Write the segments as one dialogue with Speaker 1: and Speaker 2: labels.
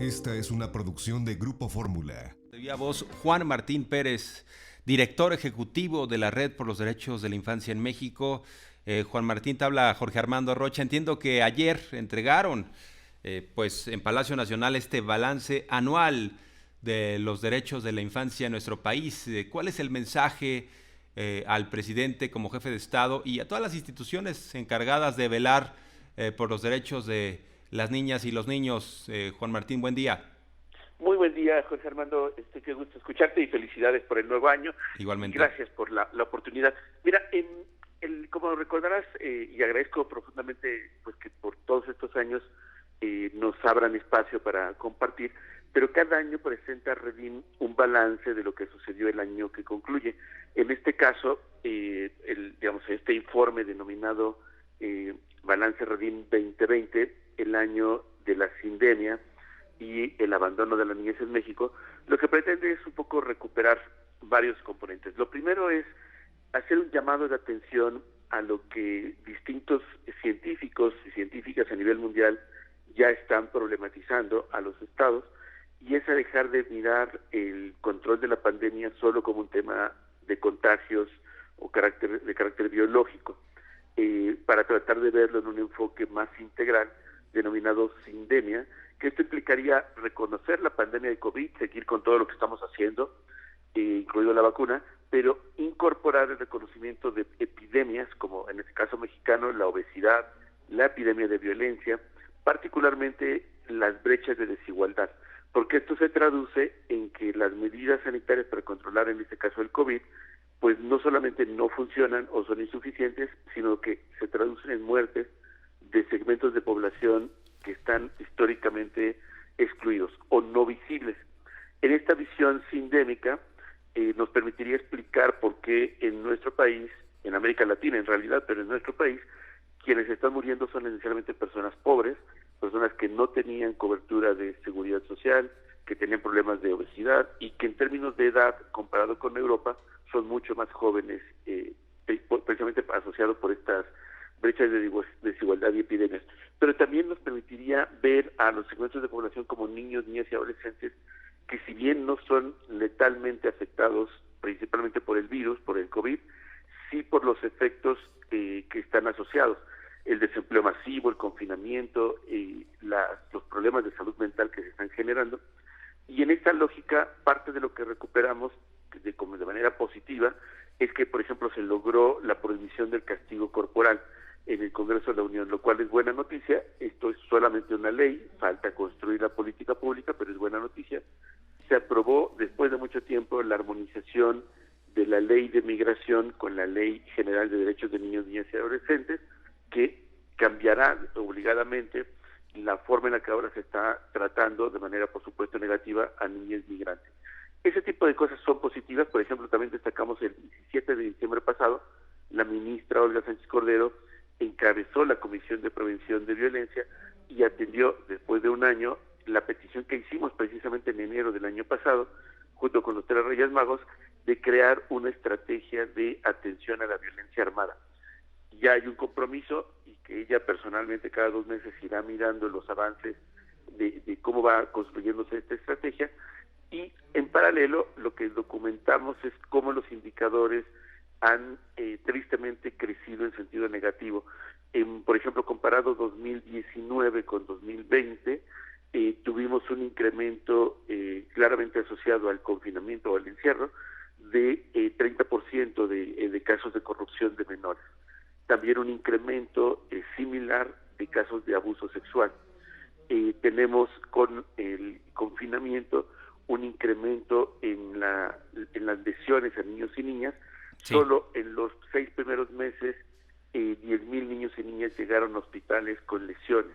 Speaker 1: Esta es una producción de Grupo Fórmula.
Speaker 2: A vos, Juan Martín Pérez, director ejecutivo de la Red por los Derechos de la Infancia en México. Juan Martín, te habla Jorge Armando Rocha. Entiendo que ayer entregaron pues en Palacio Nacional este balance anual de los derechos de la infancia en nuestro país. ¿Cuál es el mensaje al presidente como jefe de Estado y a todas las instituciones encargadas de velar por los derechos de las niñas y los niños? Juan Martín, buen día.
Speaker 3: Muy buen día, Jorge Armando. Qué gusto escucharte y felicidades por el nuevo año.
Speaker 2: Igualmente.
Speaker 3: Gracias por la oportunidad. Mira, como recordarás, y agradezco profundamente pues que por todos estos años nos abran espacio para compartir, pero cada año presenta Redim un balance de lo que sucedió el año que concluye. En este caso, este informe denominado Balance Redim 2020, el año de la sindemia y el abandono de la niñez en México, lo que pretende es un poco recuperar varios componentes. Lo primero es hacer un llamado de atención a lo que distintos científicos y científicas a nivel mundial ya están problematizando a los estados, y es a dejar de mirar el control de la pandemia solo como un tema de contagios o de carácter biológico, para tratar de verlo en un enfoque más integral denominado sindemia, que esto implicaría reconocer la pandemia de COVID, seguir con todo lo que estamos haciendo, incluido la vacuna, pero incorporar el reconocimiento de epidemias, como en este caso mexicano, la obesidad, la epidemia de violencia, particularmente las brechas de desigualdad, porque esto se traduce en que las medidas sanitarias para controlar, en este caso el COVID, pues no solamente no funcionan o son insuficientes, sino que se traducen en muertes de segmentos de población que están históricamente excluidos o no visibles. En esta visión sindémica nos permitiría explicar por qué en nuestro país, en América Latina en realidad, pero en nuestro país, quienes están muriendo son esencialmente personas pobres, personas que no tenían cobertura de seguridad social, que tenían problemas de obesidad y que en términos de edad, comparado con Europa, son mucho más jóvenes, precisamente asociados por estas brechas de desigualdad y epidemias. Pero también nos permitiría ver a los segmentos de población como niños, niñas y adolescentes que, si bien no son letalmente afectados principalmente por el virus, por el COVID, sí por los efectos que están asociados, el desempleo masivo, el confinamiento, los problemas de salud mental que se están generando. Y en esta lógica, parte de lo que recuperamos de manera positiva es que, por ejemplo, se logró la prohibición del castigo corporal en el Congreso de la Unión, lo cual es buena noticia. Esto es solamente una ley, falta construir la política pública, pero es buena noticia. Se aprobó después de mucho tiempo la armonización de la ley de migración con la Ley General de Derechos de Niños, Niñas y Adolescentes, que cambiará obligadamente la forma en la que ahora se está tratando de manera, por supuesto, negativa a niñas migrantes. Ese tipo de cosas son positivas. Por ejemplo, también destacamos el 17 de diciembre pasado, la ministra Olga Sánchez Cordero encabezó la Comisión de Prevención de Violencia y atendió, después de un año, la petición que hicimos precisamente en enero del año pasado, junto con los 3 Reyes Magos, de crear una estrategia de atención a la violencia armada. Ya hay un compromiso y que ella personalmente cada 2 meses irá mirando los avances de cómo va construyéndose esta estrategia, y en paralelo lo que documentamos es cómo los indicadores han tristemente crecido en sentido negativo. Por ejemplo, comparado 2019 con 2020, tuvimos un incremento claramente asociado al confinamiento o al encierro de 30% de casos de corrupción de menores. También un incremento similar de casos de abuso sexual. Tenemos con el confinamiento un incremento en las lesiones a niños y niñas. Sí. Solo en los 6 primeros meses, 10,000 niños y niñas llegaron a hospitales con lesiones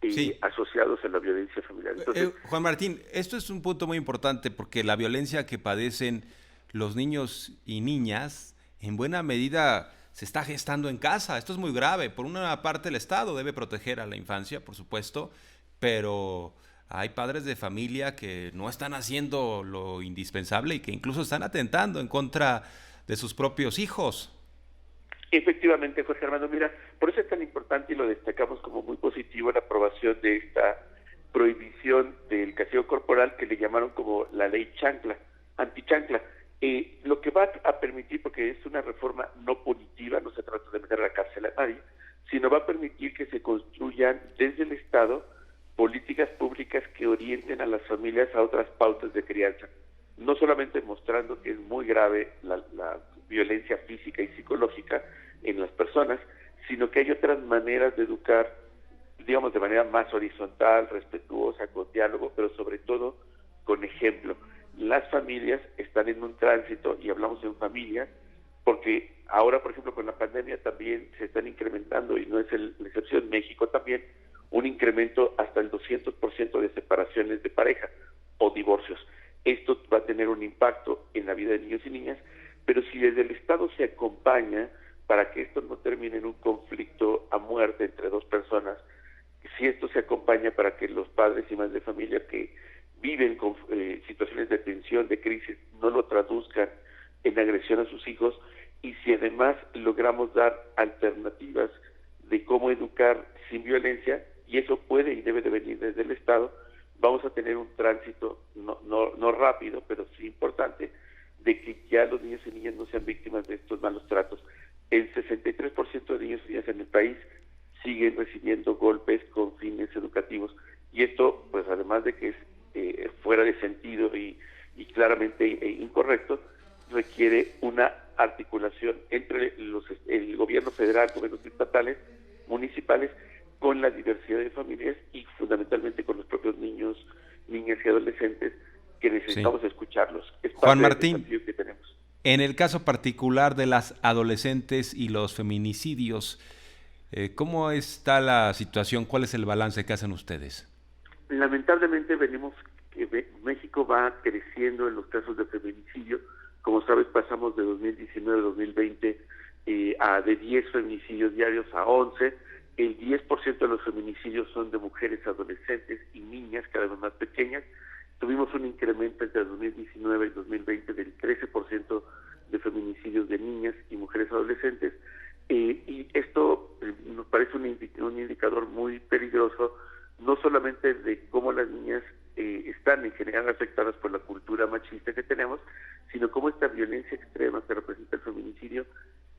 Speaker 3: sí, asociados a la violencia familiar. Entonces,
Speaker 2: Juan Martín, esto es un punto muy importante porque la violencia que padecen los niños y niñas, en buena medida se está gestando en casa. Esto es muy grave. Por una parte, el Estado debe proteger a la infancia, por supuesto, pero hay padres de familia que no están haciendo lo indispensable y que incluso están atentando en contra de sus propios hijos.
Speaker 3: Efectivamente, Jorge Armando, mira, por eso es tan importante y lo destacamos como muy positivo la aprobación de esta prohibición revisión del castigo corporal que le llamaron como la ley chancla, antichancla. Lo que va a permitir, porque es una reforma no punitiva, no se trata de meter a la cárcel a nadie, sino va a permitir que se construyan desde el Estado políticas públicas que orienten a las familias a otras pautas de crianza, no solamente mostrando que es muy grave la violencia física y psicológica en las personas, sino que hay otras maneras de educar, digamos, de manera más horizontal, respetuosa, con diálogo, pero sobre todo con ejemplo. Las familias están en un tránsito, y hablamos en familia, porque ahora, por ejemplo, con la pandemia también se están incrementando, y no es la excepción, México también, un incremento hasta el 200% de separaciones de pareja o divorcios. Esto va a tener un impacto en la vida de niños y niñas, pero si desde el Estado se acompaña para que esto no termine en un conflicto a muerte entre dos personas, si esto se acompaña para que los padres y madres de familia que viven con situaciones de tensión, de crisis, no lo traduzcan en agresión a sus hijos, y si además logramos dar alternativas de cómo educar sin violencia, y eso puede y debe de venir desde el Estado, vamos a tener un tránsito no rápido, pero sí importante, de que ya los niños y niñas no sean víctimas de estos malos tratos. El 63% de niños y niñas en el país siguen recibiendo golpes con fines educativos, y esto, pues además de que es fuera de sentido y claramente incorrecto, requiere una articulación entre el gobierno federal, gobiernos estatales, municipales, con la diversidad de familias y fundamentalmente con los propios niños, niñas y adolescentes, que necesitamos escucharlos. Es parte
Speaker 2: Juan
Speaker 3: del
Speaker 2: Martín,
Speaker 3: desafío que tenemos.
Speaker 2: en el caso particular de las adolescentes y los feminicidios, ¿cómo está la situación? ¿Cuál es el balance que hacen ustedes?
Speaker 3: Lamentablemente México va creciendo en los casos de feminicidio. Como sabes, pasamos de 2019 a 2020 de 10 feminicidios diarios a 11. El 10% de los feminicidios son de mujeres adolescentes y niñas, cada vez más pequeñas. Tuvimos un incremento entre 2019 y 2020 del 13% de feminicidios de niñas y mujeres adolescentes. Y esto nos parece un indicador muy peligroso, no solamente de cómo las niñas están en general afectadas por la cultura machista que tenemos, sino cómo esta violencia extrema que representa el feminicidio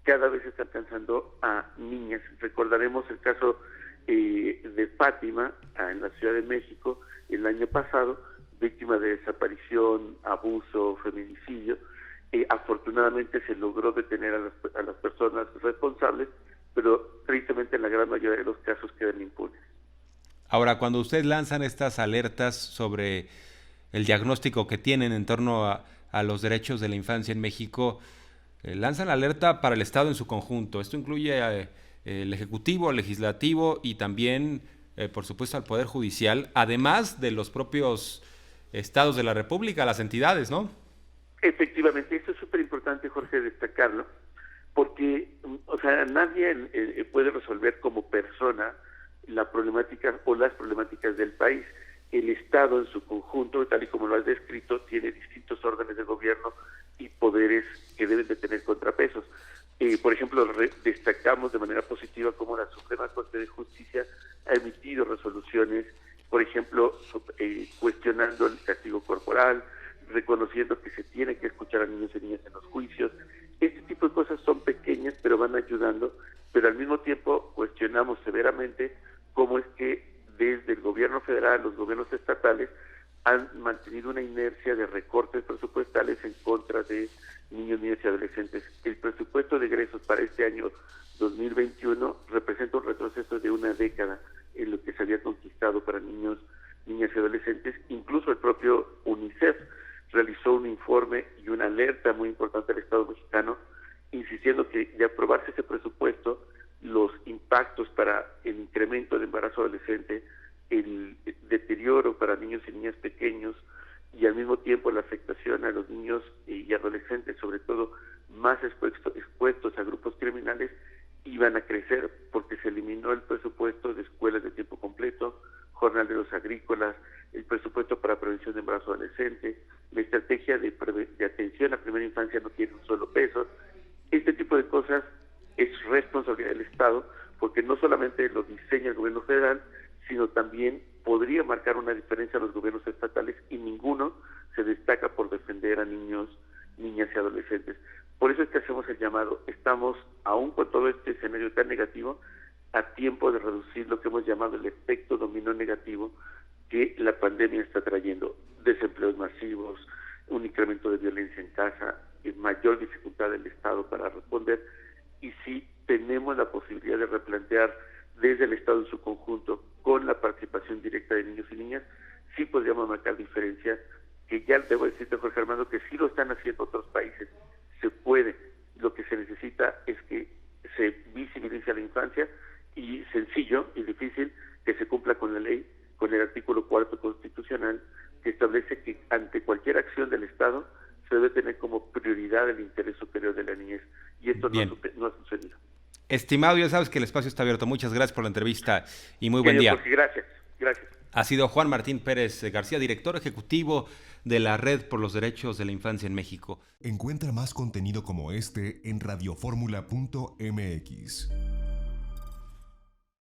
Speaker 3: cada vez está alcanzando a niñas. Recordaremos el caso de Fátima en la Ciudad de México el año pasado, víctima de desaparición, abuso, feminicidio. Afortunadamente se logró detener a las personas responsables, pero tristemente en la gran mayoría de los casos quedan impunes.
Speaker 2: Ahora, cuando ustedes lanzan estas alertas sobre el diagnóstico que tienen en torno a los derechos de la infancia en México, lanzan la alerta para el Estado en su conjunto. Esto incluye el Ejecutivo, el Legislativo y también, por supuesto, al Poder Judicial, además de los propios estados de la República, las entidades, ¿no?
Speaker 3: Efectivamente, esto es súper importante, Jorge, destacarlo, porque, o sea, nadie puede resolver como persona la problemática o las problemáticas del país. El Estado en su conjunto, tal y como lo has descrito, tiene distintos órdenes de gobierno y poderes que deben de tener contrapesos. Por ejemplo, destacamos de manera positiva cómo la Suprema Corte de Justicia ha emitido resoluciones, por ejemplo, cuestionando el castigo corporal, reconociendo que se tiene que escuchar a niños y niñas en los juicios. Este tipo de cosas son pequeñas, pero van ayudando, pero al mismo tiempo cuestionamos severamente cómo es que desde el gobierno federal, los gobiernos estatales, han mantenido una inercia de recortes presupuestales en contra de niños, niñas y adolescentes. El presupuesto de egresos para este año 2021 representa un retroceso de una década en lo que se había conquistado para niños, niñas y adolescentes. Incluso el propio UNICEF realizó un informe y una alerta muy importante al Estado mexicano, insistiendo que de aprobarse ese presupuesto, los impactos para el incremento del embarazo adolescente, el deterioro para niños y niñas pequeños y al mismo tiempo la afectación a los niños y adolescentes, sobre todo más expuestos a grupos criminales, iban a crecer, porque se eliminó el presupuesto de escuelas de tiempo completo, jornaleros agrícolas, el presupuesto para prevención de embarazo adolescente, la estrategia de atención a primera infancia no tiene un solo peso. Este tipo de cosas es responsabilidad del Estado, porque no solamente lo diseña el gobierno federal, sino también podría marcar una diferencia referencia a los gobiernos estatales y ninguno se destaca por defender a niños, niñas y adolescentes. Por eso es que hacemos el llamado. Estamos, aún con todo este escenario tan negativo, a tiempo de reducir lo que hemos llamado el efecto dominó negativo que la pandemia está trayendo. Desempleos masivos, un incremento de violencia en casa, mayor dificultad del Estado para responder, y si tenemos la posibilidad de replantear desde el Estado en su conjunto, con la participación directa de niños y niñas, sí podríamos marcar diferencias, que ya debo decirte, Jorge Armando, que sí lo están haciendo otros países. Se puede. Lo que se necesita es que se visibilice a la infancia, y sencillo y difícil que se cumpla con la ley, con el artículo 4 constitucional, que establece que ante cualquier acción del Estado se debe tener como prioridad el interés superior de la niñez, y esto no ha sucedido.
Speaker 2: Estimado, ya sabes que el espacio está abierto. Muchas gracias por la entrevista y muy buen día.
Speaker 3: Jorge, gracias.
Speaker 2: Ha sido Juan Martín Pérez García, director ejecutivo de la Red por los Derechos de la Infancia en México.
Speaker 1: Encuentra más contenido como este en radioformula.mx.